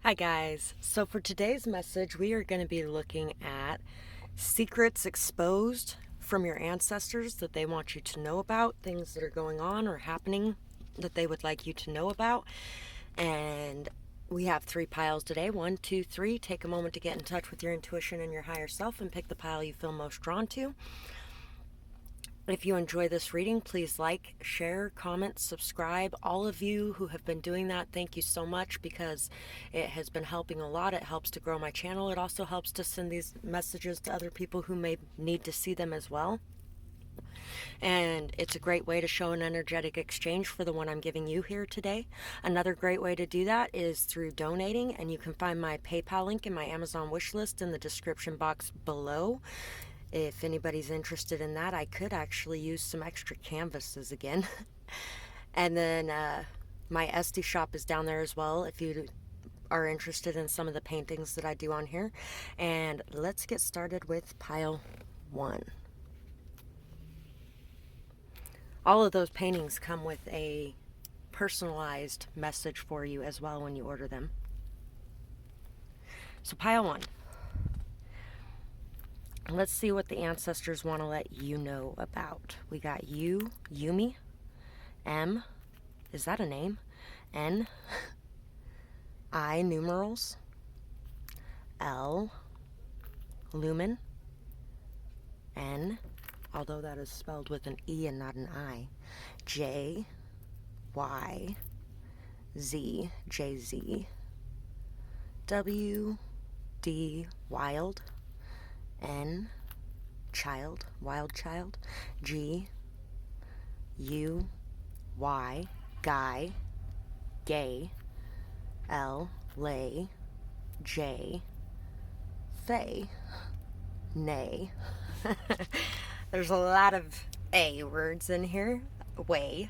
Hi guys, so for today's message we are going to be looking at secrets exposed from your ancestors that they want you to know about, things that are going on or happening that they would like you to know about. And we have 3 piles today. 1, 2, 3. Take a moment to get in touch with your intuition and your higher self and pick the pile you feel most drawn to. If you enjoy this reading, please like, share, comment, subscribe. All of you who have been doing that, thank you so much, because it has been helping a lot. It helps to grow my channel. It also helps to send these messages to other people who may need to see them as well. And it's a great way to show an energetic exchange for the one I'm giving you here today. Another great way to do that is through donating, and you can find my PayPal link in my Amazon wish list in the description box below. If anybody's interested in that, I could actually use some extra canvases again. And then my Etsy shop is down there as well if you are interested in some of the paintings that I do on here. And let's get started with pile 1. All of those paintings come with a personalized message for you as well when you order them. So pile 1. Let's see what the ancestors want to let you know about. We got Yumi, M, is that a name? N, I numerals, L, lumen, N, although that is spelled with an E and not an I, J, Y, Z, JZ, W, D, wild, N, child, wild child, G, U, Y, guy, gay, L, lay, J, fay, nay. There's a lot of A words in here. Way,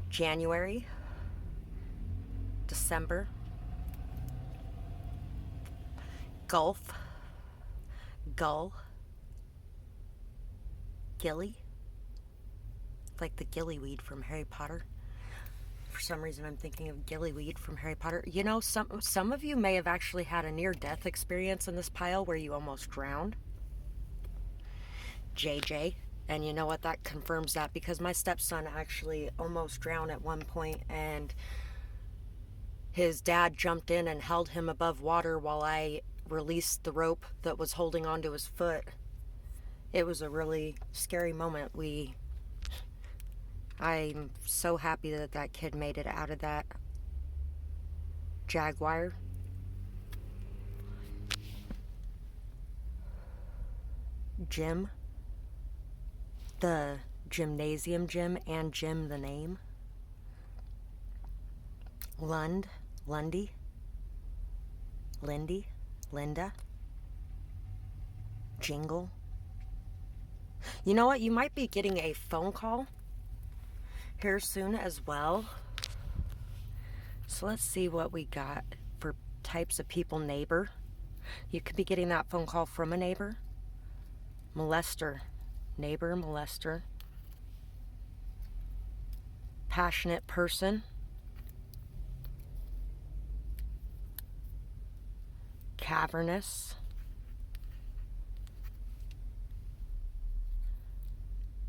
January, December, Gulf, gull, gilly, like the gillyweed from Harry Potter. For some reason I'm thinking of gillyweed from Harry Potter. You know, some of you may have actually had a near-death experience in this pile where you almost drowned. JJ, and you know what, that confirms that, because my stepson actually almost drowned at one point, and his dad jumped in and held him above water while I released the rope that was holding onto his foot. It was a really scary moment. I'm so happy that that kid made it out of that jaguar. Gym, the gymnasium gym, and Jim the name. Lundy, Lindy, Linda, Jingle. You know what? You might be getting a phone call here soon as well. So let's see what we got for types of people. Neighbor. You could be getting that phone call from a neighbor. Molester. Neighbor, molester. Passionate person. Cavernous.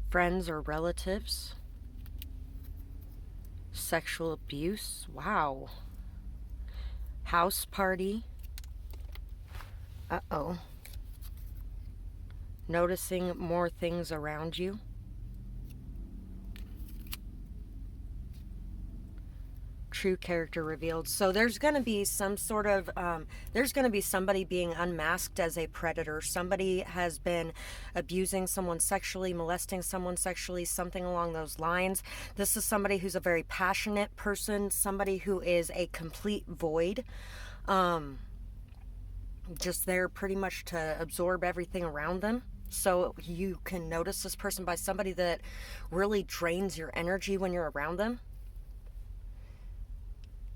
Friends or relatives. Sexual abuse. Wow. House party. Uh-oh. Noticing more things around you. True character revealed. So there's going to be some sort of there's going to be somebody being unmasked as a predator. Somebody has been abusing someone sexually, molesting someone sexually, something along those lines. This is somebody who's a very passionate person, somebody who is a complete void, just there pretty much to absorb everything around them. So you can notice this person by somebody that really drains your energy when you're around them.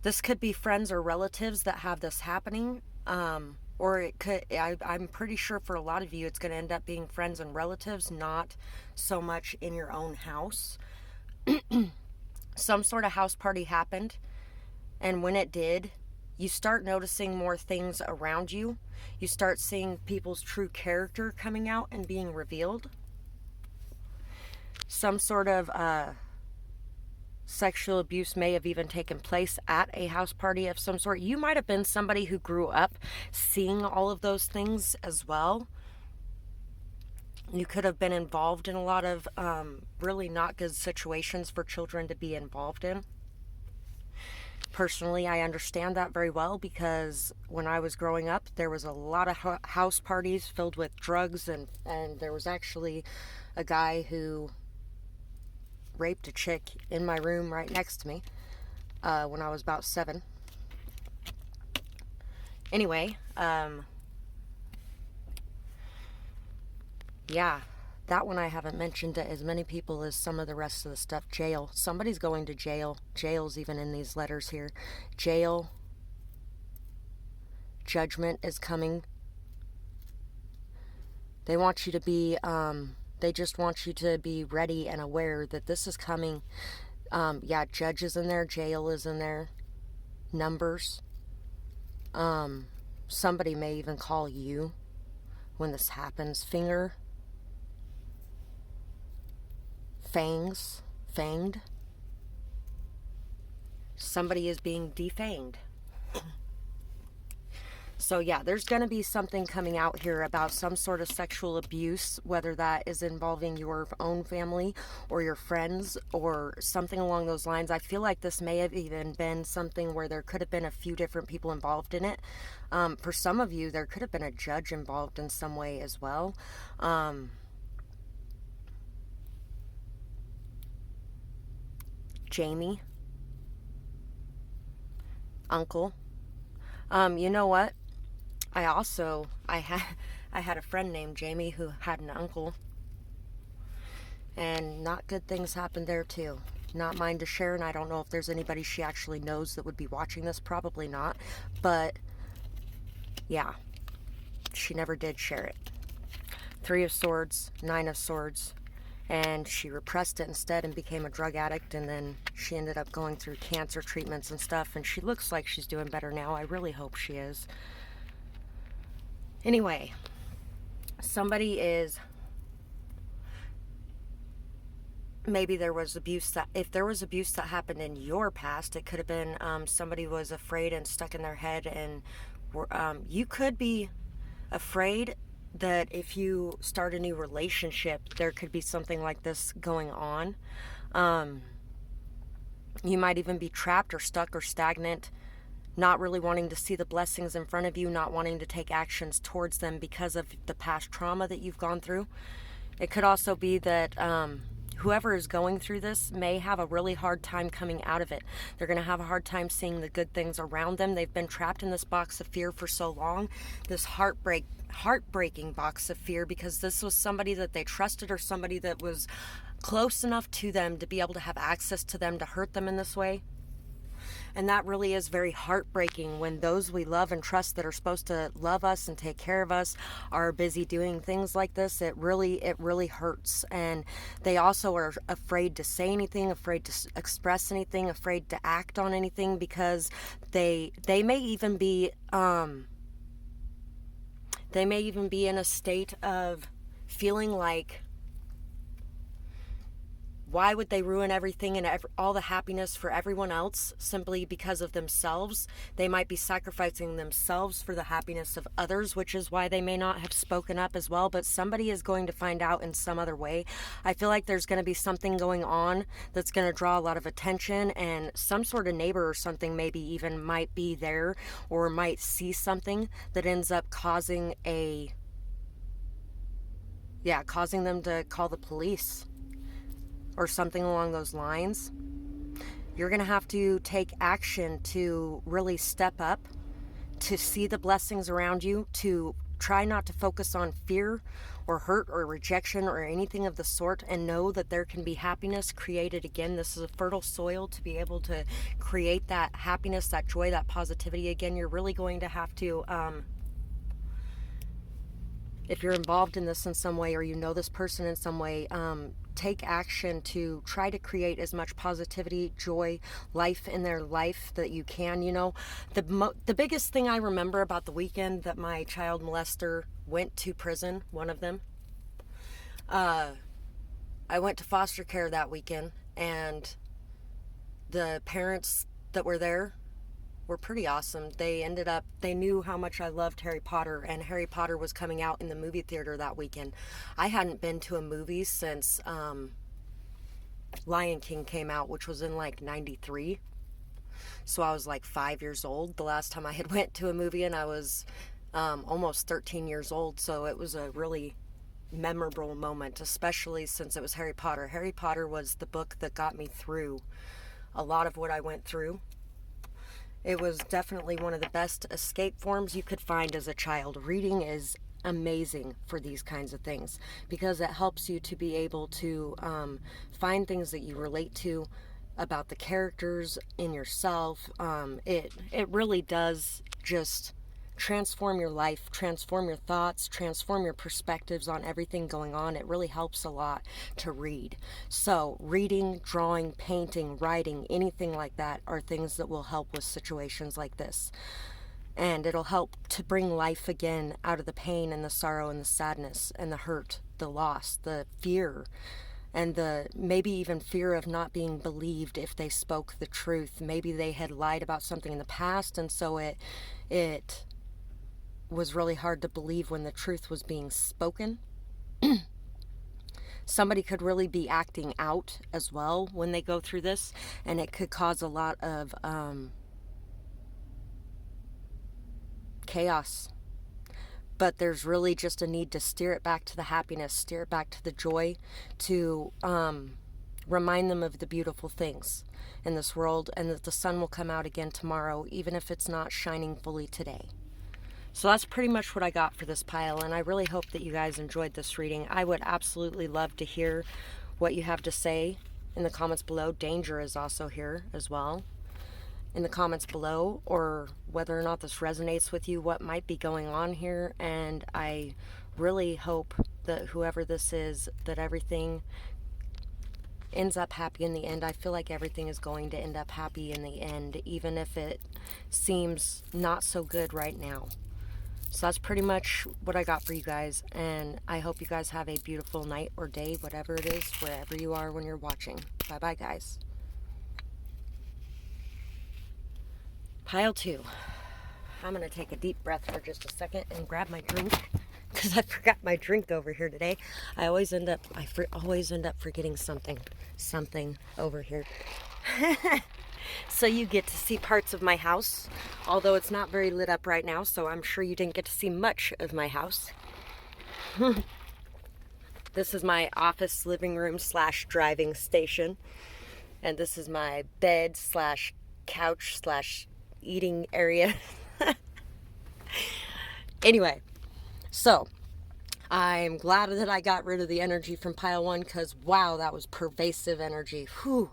This could be friends or relatives that have this happening, or it could, I'm pretty sure for a lot of you, it's going to end up being friends and relatives, not so much in your own house. Some sort of house party happened, And when it did, you start noticing more things around you. You start seeing people's true character coming out and being revealed. Some sort of sexual abuse may have even taken place at a house party of some sort. You might have been somebody who grew up seeing all of those things as well. You could have been involved in a lot of really not good situations for children to be involved in. Personally, I understand that very well, because when I was growing up, there was a lot of house parties filled with drugs, and there was actually a guy who raped a chick in my room right next to me when I was about 7. Anyway, yeah, that one I haven't mentioned to as many people as some of the rest of the stuff. Jail. Somebody's going to jail. Jail's even in these letters here. Jail. Judgment is coming. They want you to be, they just want you to be ready and aware that this is coming. Yeah, judge is in there. Jail is in there. Numbers. Somebody may even call you when this happens. Finger. Fangs. Fanged. Somebody is being defanged. So yeah, there's going to be something coming out here about some sort of sexual abuse, whether that is involving your own family or your friends or something along those lines. I feel like this may have even been something where there could have been a few different people involved in it. For some of you, there could have been a judge involved in some way as well. Jamie. Uncle. You know what? I had a friend named Jamie who had an uncle, and not good things happened there too. Not mine to share, and I don't know if there's anybody she actually knows that would be watching this. Probably not, but yeah, she never did share it. 3 of Swords, 9 of Swords, and she repressed it instead and became a drug addict, and then she ended up going through cancer treatments and stuff, and she looks like she's doing better now. I really hope she is. Anyway, somebody is, maybe there was abuse that, if there was abuse that happened in your past, it could have been somebody was afraid and stuck in their head, and you could be afraid that if you start a new relationship, there could be something like this going on. You might even be trapped or stuck or stagnant, not really wanting to see the blessings in front of you, not wanting to take actions towards them because of the past trauma that you've gone through. It could also be that whoever is going through this may have a really hard time coming out of it. They're going to have a hard time seeing the good things around them. They've been trapped in this box of fear for so long, this heartbreaking box of fear, because this was somebody that they trusted or somebody that was close enough to them to be able to have access to them to hurt them in this way. And that really is very heartbreaking when those we love and trust that are supposed to love us and take care of us are busy doing things like this. It really hurts. And they also are afraid to say anything, afraid to express anything, afraid to act on anything, because they may even be in a state of feeling like, why would they ruin everything and all the happiness for everyone else simply because of themselves? They might be sacrificing themselves for the happiness of others, which is why they may not have spoken up as well. But somebody is going to find out in some other way. I feel like there's going to be something going on that's going to draw a lot of attention, and some sort of neighbor or something maybe even might be there or might see something that ends up causing them to call the police or something along those lines. You're going to have to take action to really step up, to see the blessings around you, to try not to focus on fear or hurt or rejection or anything of the sort, and know that there can be happiness created again. This is a fertile soil to be able to create that happiness, that joy, that positivity again. You're really going to have to, if you're involved in this in some way or you know this person in some way, take action to try to create as much positivity, joy, life in their life that you can. The biggest thing I remember about the weekend that my child molester went to prison, one of them, I went to foster care that weekend, and the parents that were there were pretty awesome. They knew how much I loved Harry Potter, and Harry Potter was coming out in the movie theater that weekend. I hadn't been to a movie since Lion King came out, which was in like 93. So I was like 5 years old the last time I had went to a movie, and I was almost 13 years old. So it was a really memorable moment, especially since it was Harry Potter. Harry Potter was the book that got me through a lot of what I went through. It was definitely one of the best escape forms you could find as a child. Reading is amazing for these kinds of things because it helps you to be able to find things that you relate to about the characters in yourself. It really does just transform your life, transform your thoughts, transform your perspectives on everything going on. It really helps a lot to read. So reading, drawing, painting, writing, anything like that are things that will help with situations like this. And it'll help to bring life again out of the pain and the sorrow and the sadness and the hurt, the loss, the fear, and the maybe even fear of not being believed if they spoke the truth. Maybe they had lied about something in the past, and so it was really hard to believe when the truth was being spoken. Somebody could really be acting out as well when they go through this, and it could cause a lot of chaos. But there's really just a need to steer it back to the happiness, steer it back to the joy, to remind them of the beautiful things in this world, and that the sun will come out again tomorrow, even if it's not shining fully today. So that's pretty much what I got for this pile, and I really hope that you guys enjoyed this reading. I would absolutely love to hear what you have to say in the comments below. Danger is also here as well in the comments below, or whether or not this resonates with you, what might be going on here. And I really hope that whoever this is, that everything ends up happy in the end. I feel like everything is going to end up happy in the end, even if it seems not so good right now. So that's pretty much what I got for you guys, and I hope you guys have a beautiful night or day, whatever it is, wherever you are when you're watching. Bye-bye, guys. Pile 2. I'm going to take a deep breath for just a second and grab my drink, because I forgot my drink over here today. I always end up forgetting something over here. So you get to see parts of my house, although it's not very lit up right now, so I'm sure you didn't get to see much of my house. This is my office, living room / driving station, and this is my bed / couch / eating area. Anyway, so I'm glad that I got rid of the energy from pile 1, because wow, that was pervasive energy. Whew.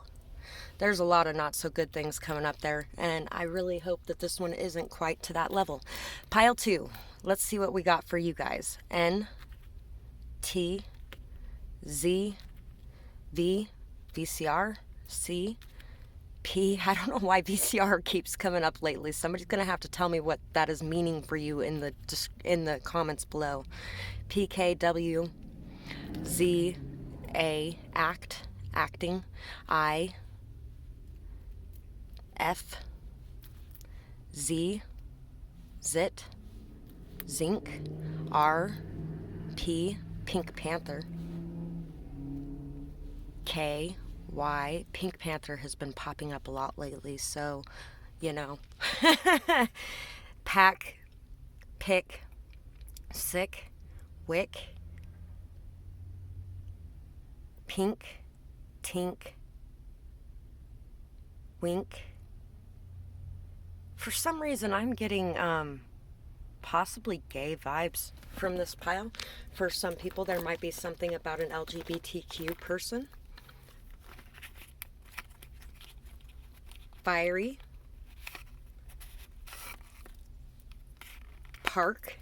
There's a lot of not so good things coming up there, and I really hope that this one isn't quite to that level. Pile 2, let's see what we got for you guys. N, T, Z, V, VCR, C, P. I don't know why VCR keeps coming up lately. Somebody's going to have to tell me what that is meaning for you in the comments below. P, K, W, Z, A, acting, I, F, Z, zit, zinc, R, P, Pink Panther, K, Y. Pink Panther has been popping up a lot lately, so, you know. Pack, pick, sick, wick, pink, tink, wink. For some reason, I'm getting possibly gay vibes from this pile. For some people, there might be something about an LGBTQ person. Fiery, park,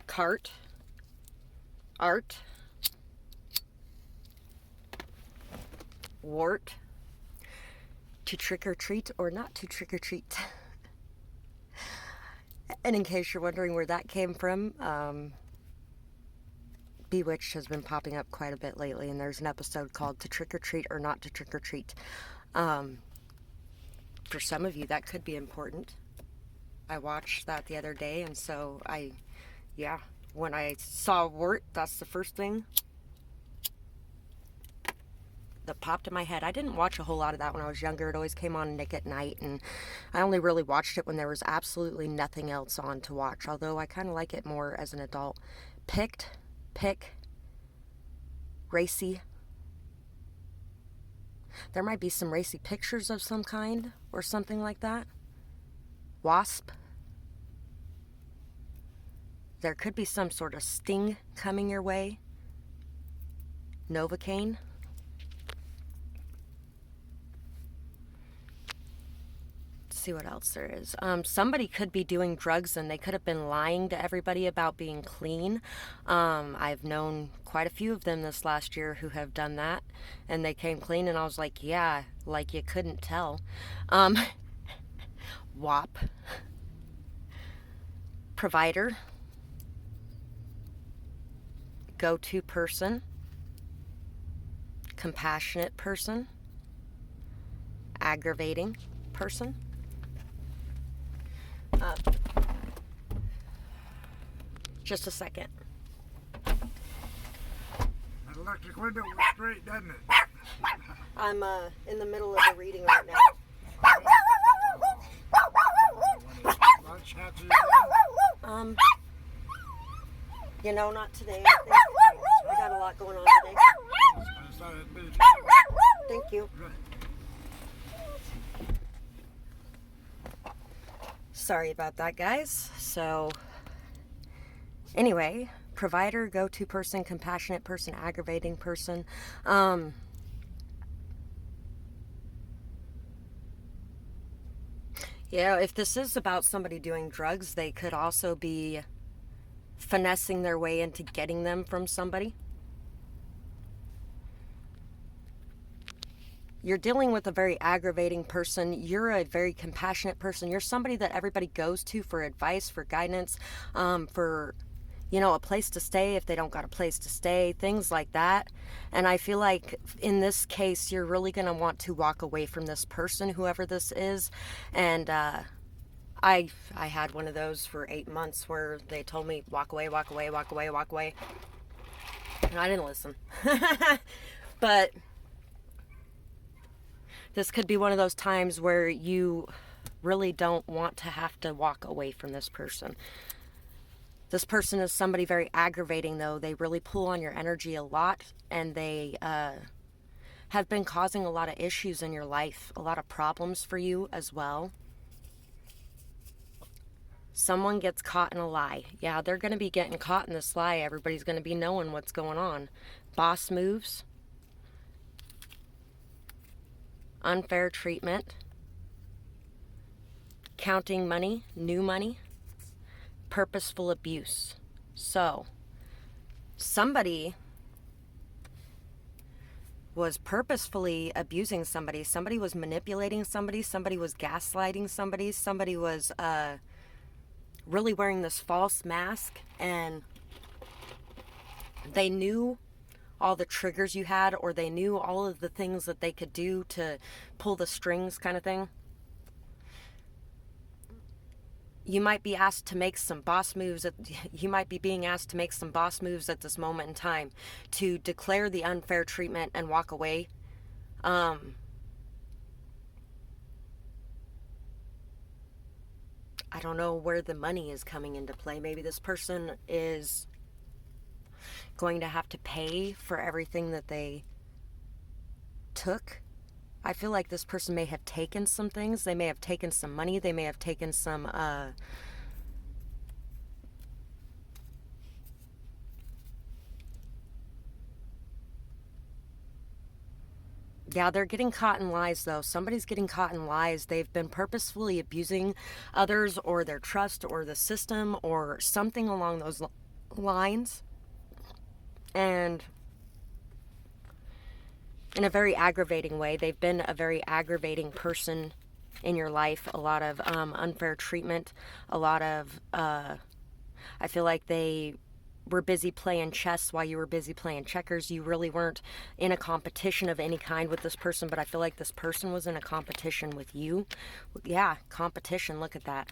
cart, art, wart, to trick or treat or not to trick or treat. And in case you're wondering where that came from, Bewitched has been popping up quite a bit lately, and there's an episode called To Trick or Treat or Not to Trick or Treat. For some of you, that could be important. I watched that the other day, and so when I saw wart, that's the first thing that popped in my head. I didn't watch a whole lot of that when I was younger. It always came on Nick at Night, and I only really watched it when there was absolutely nothing else on to watch, although I kind of like it more as an adult. Pick, racy. There might be some racy pictures of some kind or something like that. Wasp. There could be some sort of sting coming your way. Novocaine. See what else there is. Somebody could be doing drugs and they could have been lying to everybody about being clean. I've known quite a few of them this last year who have done that, and they came clean, and I was like, yeah, like you couldn't tell. WAP. Provider. Go-to person. Compassionate person. Aggravating person. Just a second. That electric window was straight, doesn't it? I'm in the middle of a reading right now. Lunch after Not today. I think. I got a lot going on today. Thank you. Sorry about that, guys. So, anyway, provider, go-to person, compassionate person, aggravating person. If this is about somebody doing drugs, they could also be finessing their way into getting them from somebody. You're dealing with a very aggravating person. You're a very compassionate person. You're somebody that everybody goes to for advice, for guidance, for, a place to stay if they don't got a place to stay, things like that. And I feel like in this case, you're really going to want to walk away from this person, whoever this is. And I had one of those for 8 months where they told me, walk away, walk away, walk away, walk away. And I didn't listen. But this could be one of those times where you really don't want to have to walk away from this person. This person is somebody very aggravating, though. They really pull on your energy a lot, and they have been causing a lot of issues in your life, a lot of problems for you as well. Someone gets caught in a lie. Yeah, they're going to be getting caught in this lie. Everybody's going to be knowing what's going on. Boss moves. Unfair treatment. Counting money. New money. Purposeful abuse. So, somebody was purposefully abusing somebody. Somebody was manipulating somebody. Somebody was gaslighting somebody. Somebody was really wearing this false mask, and they knew all the triggers you had, or they knew all of the things that they could do to pull the strings, kind of thing. You might be asked to make some boss moves. You might be being asked to make some boss moves at this moment in time to declare the unfair treatment and walk away. I don't know where the money is coming into play. Maybe this person is going to have to pay for everything that they took. I feel like this person may have taken some things. They may have taken some money. They may have taken some yeah, they're getting caught in lies, though. Somebody's getting caught in lies. They've been purposefully abusing others or their trust or the system or something along those lines. And in a very aggravating way. They've been a very aggravating person in your life. A lot of unfair treatment, a lot of, I feel like they were busy playing chess while you were busy playing checkers. You really weren't in a competition of any kind with this person, but I feel like this person was in a competition with you. Yeah, competition. Look at that.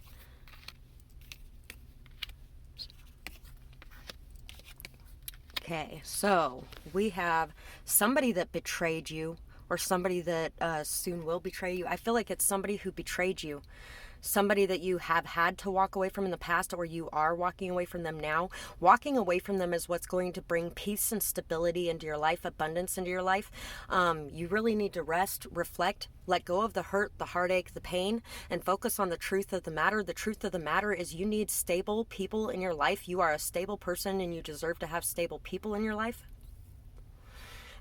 Okay, so we have somebody that betrayed you, or somebody that soon will betray you. I feel like it's somebody who betrayed you. Somebody that you have had to walk away from in the past, or you are walking away from them now. Walking away from them is what's going to bring peace and stability into your life, abundance into your life. You really need to rest, reflect, let go of the hurt, the heartache, the pain, and focus on the truth of the matter. The truth of the matter is you need stable people in your life. You are a stable person and you deserve to have stable people in your life.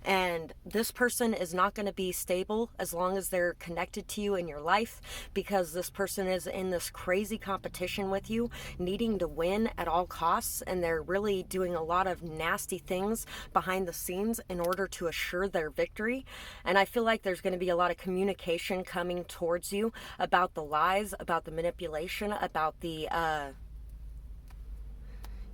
And this person is not going to be stable as long as they're connected to you in your life, because this person is in this crazy competition with you, needing to win at all costs. And they're really doing a lot of nasty things behind the scenes in order to assure their victory. And I feel like there's going to be a lot of communication coming towards you about the lies, about the manipulation, about the,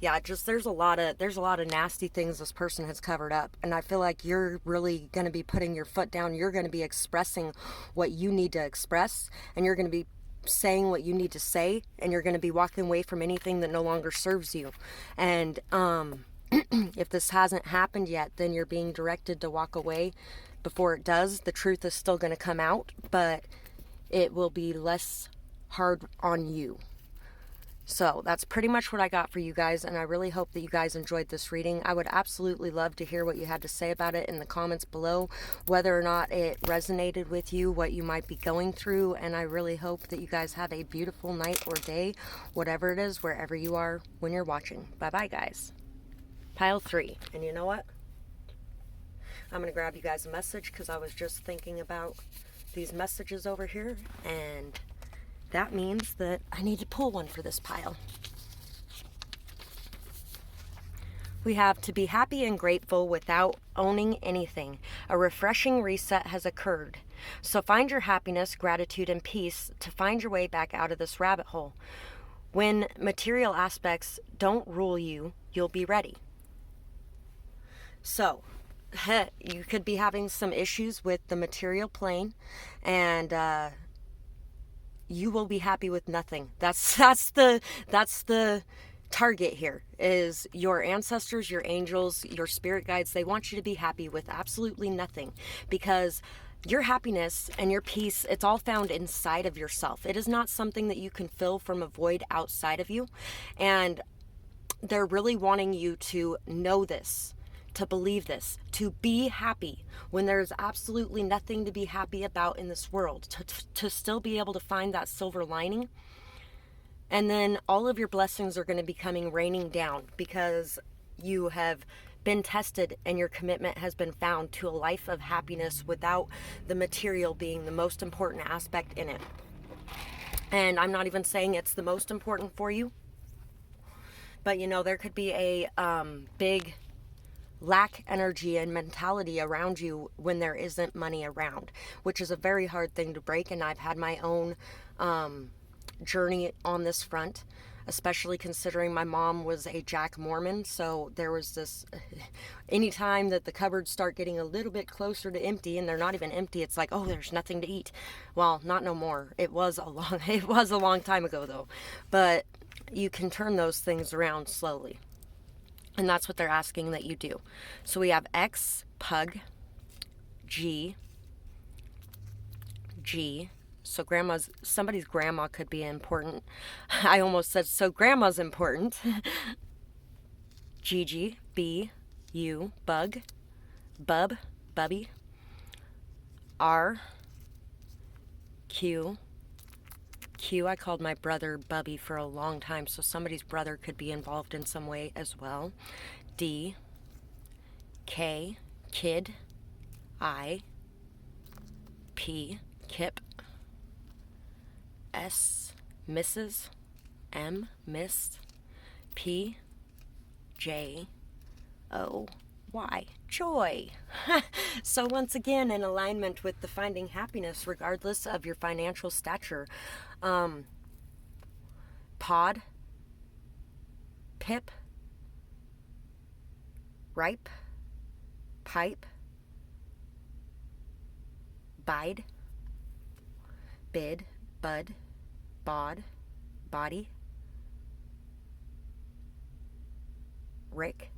yeah, just there's a lot of nasty things this person has covered up, and I feel like you're really going to be putting your foot down. You're going to be expressing what you need to express, and you're going to be saying what you need to say, and you're going to be walking away from anything that no longer serves you. And if this hasn't happened yet, then you're being directed to walk away before it does. The truth is still going to come out, but it will be less hard on you. So that's pretty much what I got for you guys, and I really hope that you guys enjoyed this reading. I would absolutely love to hear what you had to say about it in the comments below, whether or not it resonated with you, what you might be going through, and I really hope that you guys have a beautiful night or day, whatever it is, wherever you are when you're watching. Bye-bye, guys. Pile 3. And you know what? I'm going to grab you guys a message because I was just thinking about these messages over here, and that means that I need to pull one for this pile. We have to be happy and grateful without owning anything. A refreshing reset has occurred. So find your happiness, gratitude, and peace to find your way back out of this rabbit hole. When material aspects don't rule you, you'll be ready. So, you could be having some issues with the material plane, and you will be happy with nothing. That's the target here, is your ancestors, your angels, your spirit guides. They want you to be happy with absolutely nothing, because your happiness and your peace, it's all found inside of yourself. It is not something that you can fill from a void outside of you. And they're really wanting you to know this, to believe this, to be happy when there's absolutely nothing to be happy about in this world, to still be able to find that silver lining. And then all of your blessings are going to be coming raining down, because you have been tested and your commitment has been found to a life of happiness without the material being the most important aspect in it. And I'm not even saying it's the most important for you, but you know, there could be a big lack energy and mentality around you when there isn't money around, which is a very hard thing to break. And I've had my own journey on this front, especially considering my mom was a Jack Mormon. So there was this, anytime that the cupboards start getting a little bit closer to empty, and they're not even empty, it's like, oh, there's nothing to eat. Well, not no more. It was a long time ago though. But you can turn those things around slowly. And that's what they're asking that you do. So we have X, pug, G. So somebody's grandma could be important. I almost said, so grandma's important. Gigi, B, U, bug, bub, bubby. R, Q, I called my brother Bubby for a long time, so somebody's brother could be involved in some way as well. D, K, kid. I, P, Kip. S, Mrs. M, Miss. P, J, O, Why? Joy. So once again, in alignment with the finding happiness regardless of your financial stature. Pod, pip, ripe, pipe, bide, bid, bud, bod, body, rick,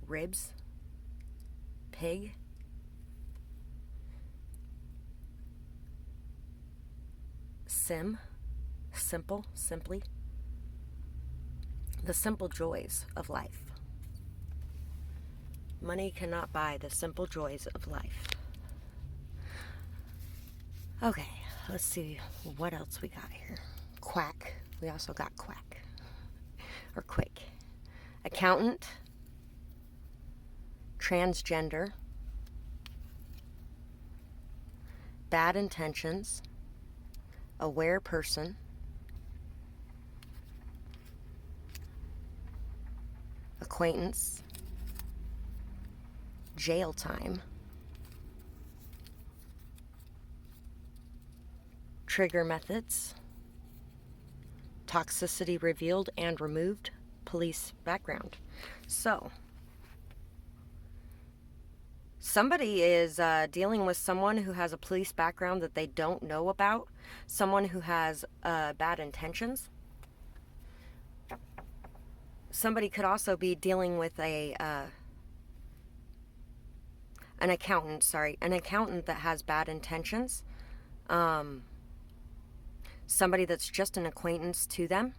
ribs, pig, sim, simple, simply, the simple joys of life. Money cannot buy the simple joys of life. Okay, let's see what else we got here. Quack. We also got quack. Or quick. Accountant. Transgender. Bad intentions. Aware person. Acquaintance. Jail time. Trigger methods. Toxicity revealed and removed. Police background. So, somebody is dealing with someone who has a police background that they don't know about. Someone who has bad intentions. Somebody could also be dealing with an accountant that has bad intentions. Somebody that's just an acquaintance to them.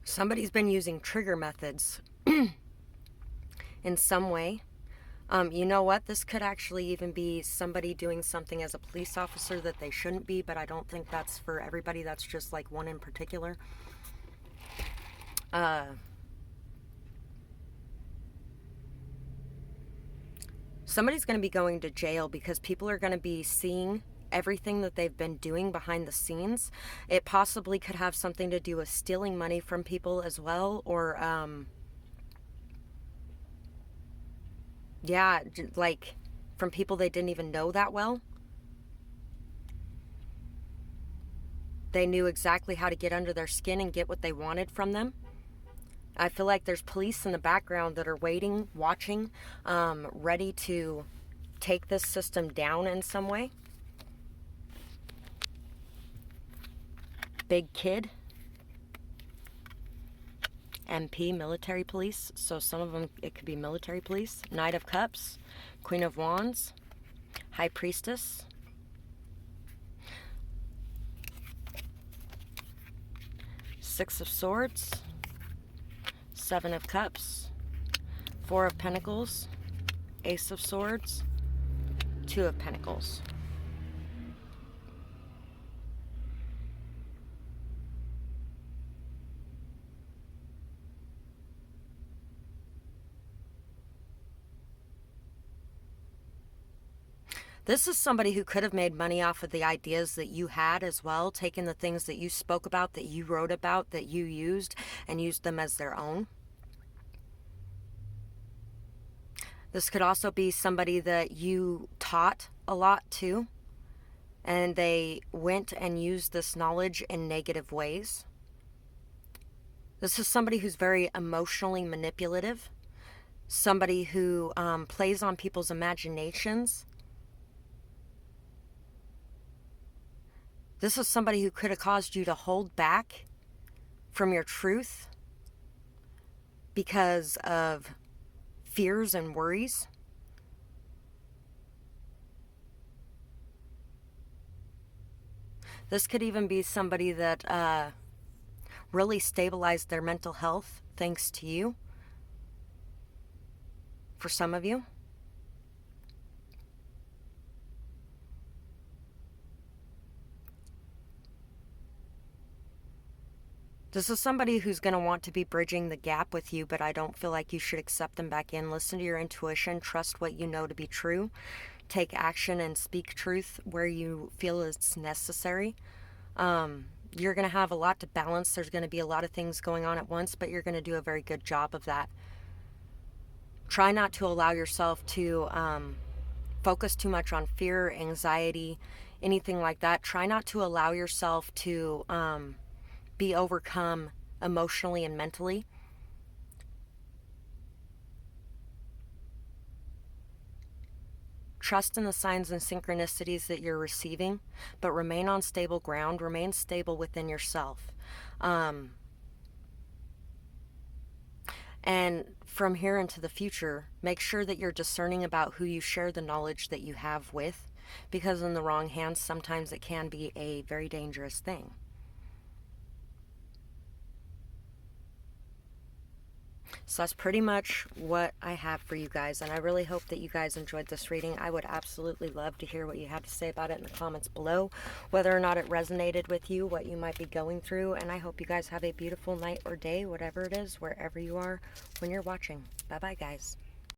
Somebody's been using trigger methods in some way. You know what? This could actually even be somebody doing something as a police officer that they shouldn't be, but I don't think that's for everybody. That's just like one in particular. Somebody's going to be going to jail because people are going to be seeing everything that they've been doing behind the scenes. It possibly could have something to do with stealing money from people as well, or like from people they didn't even know that well. They knew exactly how to get under their skin and get what they wanted from them. I feel like there's police in the background that are waiting, watching, ready to take this system down in some way. Big kid. MP, military police. So some of them, it could be military police. Knight of Cups. Queen of Wands. High Priestess. Six of Swords. Seven of Cups. Four of Pentacles. Ace of Swords. Two of Pentacles. This is somebody who could have made money off of the ideas that you had as well, taking the things that you spoke about, that you wrote about, that you used, and used them as their own. This could also be somebody that you taught a lot to, and they went and used this knowledge in negative ways. This is somebody who's very emotionally manipulative, somebody who plays on people's imaginations. This is somebody who could have caused you to hold back from your truth because of fears and worries. This could even be somebody that really stabilized their mental health thanks to you, for some of you. This is somebody who's going to want to be bridging the gap with you, but I don't feel like you should accept them back in. Listen to your intuition. Trust what you know to be true. Take action and speak truth where you feel it's necessary. You're going to have a lot to balance. There's going to be a lot of things going on at once, but you're going to do a very good job of that. Try not to allow yourself to focus too much on fear, anxiety, anything like that. Try not to allow yourself to be overcome emotionally and mentally. Trust in the signs and synchronicities that you're receiving, but remain on stable ground. Remain stable within yourself. And from here into the future, make sure that you're discerning about who you share the knowledge that you have with, because in the wrong hands, sometimes it can be a very dangerous thing. So that's pretty much what I have for you guys, and I really hope that you guys enjoyed this reading. I would absolutely love to hear what you have to say about it in the comments below, whether or not it resonated with you, what you might be going through, and I hope you guys have a beautiful night or day, whatever it is, wherever you are when you're watching. Bye-bye, guys.